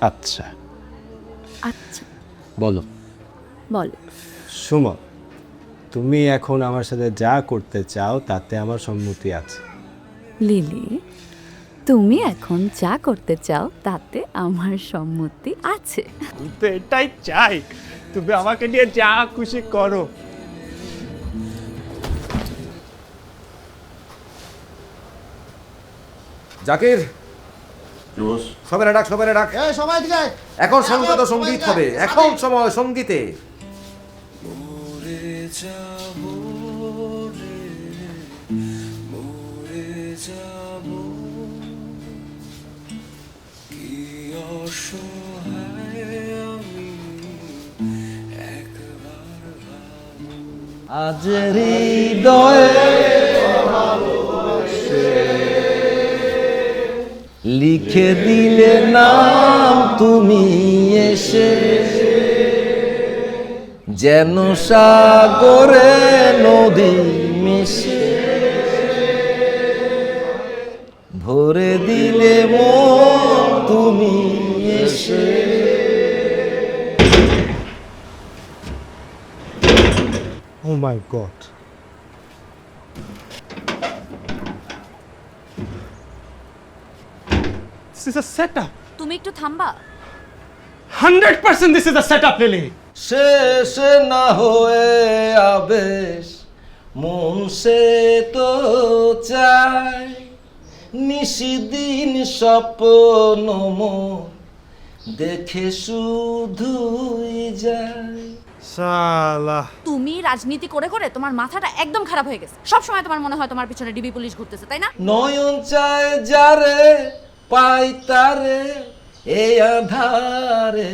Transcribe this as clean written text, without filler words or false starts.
আচ্ছা আচ্ছা বলো। বল। সুমন, তুমি এখন আমার সাথে যা করতে চাও তাতে আমার সম্মতি আছে। লিলি, তুমি এখন যা করতে চাও তাতে আমার সম্মতি আছে। আমি তো এটাই চাই, তুমি আমাকে নিয়ে যা খুশি করো। জাকির, সবাই ডাক, সবাই ডাক। সবাই দিকে এখন সংগত সঙ্গীত হবে, এখন সময় সঙ্গীতে। আজ হৃদয়ে লিখে দিলে নাম তুমি এসে, যেন সাগরে নদী মিশে ভরে দিলে মন তুমি এসে। Oh my God. This is a setup. তুমি একটু থামবা। 100% this is a setup, Lily. শেষ না হয়ে আবেশ মন সে তো চায়, নিশিদিন স্বপ্ন মন দেখে শুধুই যায়। শালা। তুমি রাজনীতি করে করে তোমার মাথাটা একদম খারাপ হয়ে গেছে। সব সময় তোমার মনে হয় তোমার পিছনে ডিবি পুলিশ ঘুরতেছে, তাই না? নয়ন চায় যারে পাই তারে এই আধারে